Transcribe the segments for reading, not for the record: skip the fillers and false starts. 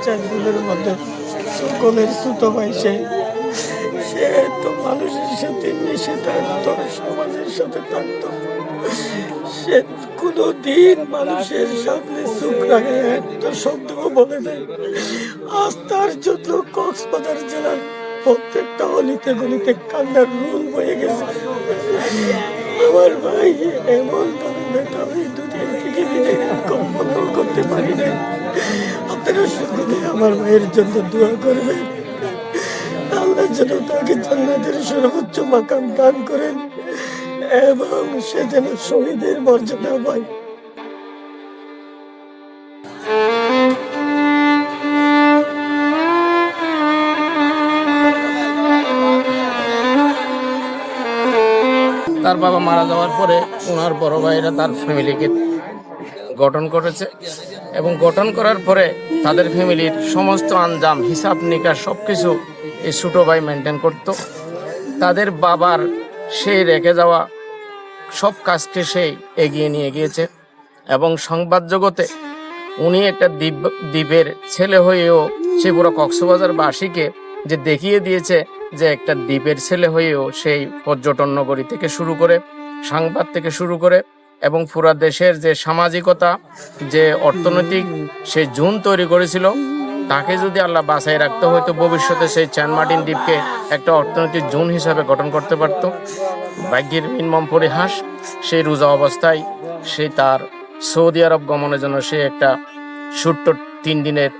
চারজনের মধ্যে সকলের ছোট ভাই সে তো মানুষের সাথে মিশে থাকতো, সমাজের সাথে থাকতো। সে কোনোদিন মানুষের সামনে চোখ রাখে একটা শব্দও বলে দেয়। আজ তার জন্য কক্সবাজার জেলার প্রত্যেকটা অলিতে গলিতে কান্নার রুল বয়ে গেছে। আমার ভাই এমন ধরনের আমি দুনিয়া থেকে বিদায় কল্পনা করতে পারি না। আপনারা সকলে আমার ভাইয়ের জন্য দোয়া করবেন, আল্লাহ যেন তাকে জান্নাতের সর্বোচ্চ মাকাম দান করেন এবং সে যেন শহীদের মর্যাদা পায়। তার বাবা মারা যাওয়ার পরে ওনার বড় ভাইরা তার ফ্যামিলিকে গঠন করেছে এবং গঠন করার পরে তাদের ফ্যামিলির সমস্ত আঞ্জাম হিসাব নিকাশ সব কিছু এই ছোটো ভাই মেনটেন করত। তাদের বাবার সেই রেখে যাওয়া সব কাজকে সেই এগিয়ে নিয়ে গিয়েছে এবং সংবাদ জগতে উনি একটা দ্বীপের ছেলে হয়েও সে পুরো কক্সবাজারবাসীকে যে দেখিয়ে দিয়েছে যে একটা দ্বীপের ছেলে হয়েও সেই পর্যটন নগরী থেকে শুরু করে সংবাদ থেকে শুরু করে এবং পুরা দেশের যে সামাজিকতা যে অর্থনৈতিক সে জোন তৈরি করেছিল, তাকে যদি আল্লাহ বাঁচাই রাখতে হয়তো ভবিষ্যতে সেই সেন্ট মার্টিন দ্বীপকে একটা অর্থনৈতিক জোন হিসাবে গঠন করতে পারত। ভাগ্যের নির্মম পরিহাস, সেই রোজা অবস্থায় সে তার সৌদি আরব গমনের জন্য সে একটা ছোট্ট 3 দিনের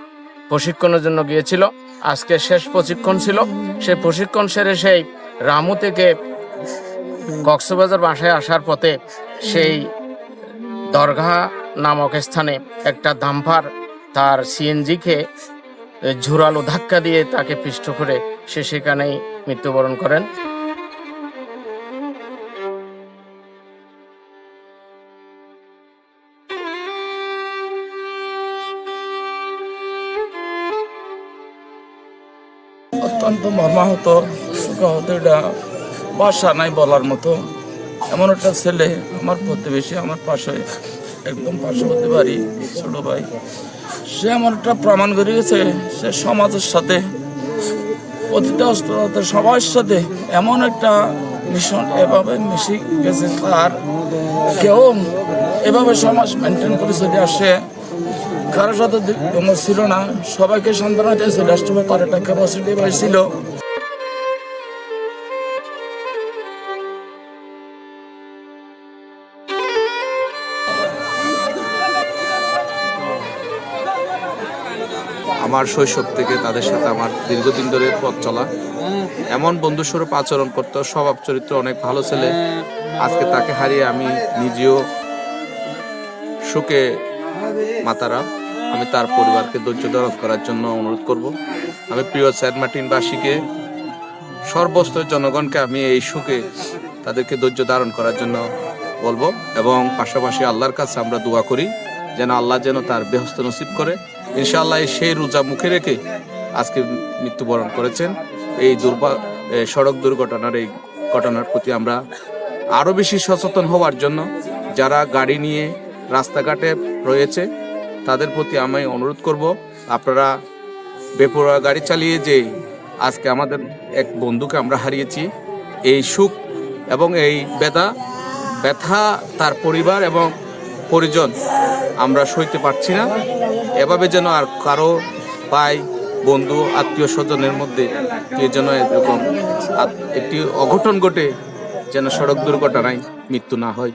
প্রশিক্ষণের জন্য গিয়েছিল। আজকে শেষ প্রশিক্ষণ ছিল। সেই প্রশিক্ষণ সেরে সেই রামু থেকে কক্সবাজার বাসায় আসার পথে সেই দরগাহ নামক স্থানে একটা ডাম্পার তার সিএনজিকে ঝোরালো ধাক্কা দিয়ে তাকে পিষ্ট করে সে সেখানেই মৃত্যুবরণ করেন। অত্যন্ত মর্মাহত, সুখাহত, এটা ভাষা নাই বলার মতো। এমন একটা ছেলে, আমার প্রতিবেশী, আমার পাশে একদম পার্শ্ববর্তী বাড়ি, ছোট ভাই, সে এমন একটা প্রমাণ করে গেছে সে সমাজের সাথে প্রতিটা সবার সাথে এমন একটা মিশন এভাবে মিশে গেছে, তার কেউ এভাবে সমাজ মেনটেন করে চলে আসে, কারোর সাথে ছিল না, সবাইকে সান্ত্বনা দিয়েছে। রাষ্ট্রপতি তার একটা ক্যাপাসিটি হয়েছিল। আমার শৈশব থেকে তাদের সাথে আমার দীর্ঘদিন ধরে পথ চলা, এমন বন্ধুস্বরূপ আচরণ করতো, স্বভাব চরিত্র অনেক ভালো ছেলে। আজকে তাকে হারিয়ে আমি নিজেও শোকে মাতারা। আমি তার পরিবারকে ধৈর্য ধারণ করার জন্য অনুরোধ করব। আমি প্রিয় সেন্ট মার্টিনবাসীকে, সর্বস্তরের জনগণকে আমি এই শোকে তাদেরকে ধৈর্য ধারণ করার জন্য বলবো এবং পাশাপাশি আল্লাহর কাছে আমরা দোয়া করি যেন আল্লাহ যেন তার বেহস্ত নসিব করে। ইনশাআল্লাহ সেই রোজা মুখে রেখে আজকে মৃত্যুবরণ করেছেন। এই সড়ক দুর্ঘটনার এই ঘটনার প্রতি আমরা আরও বেশি সচেতন হওয়ার জন্য যারা গাড়ি নিয়ে রাস্তাঘাটে রয়েছে তাদের প্রতি আমি অনুরোধ করব, আপনারা বেপরোয়া গাড়ি চালিয়ে যে আজকে আমাদের এক বন্ধুকে আমরা হারিয়েছি, এই সুখ এবং এই ব্যথা তার পরিবার এবং পরিজন আমরা সইতে পারছি না। এভাবে যেন আর কারো ভাই, বন্ধু, আত্মীয় স্বজনের মধ্যে যেন এরকম একটি অঘটন ঘটে, যেন সড়ক দুর্ঘটনায় মৃত্যু না হয়।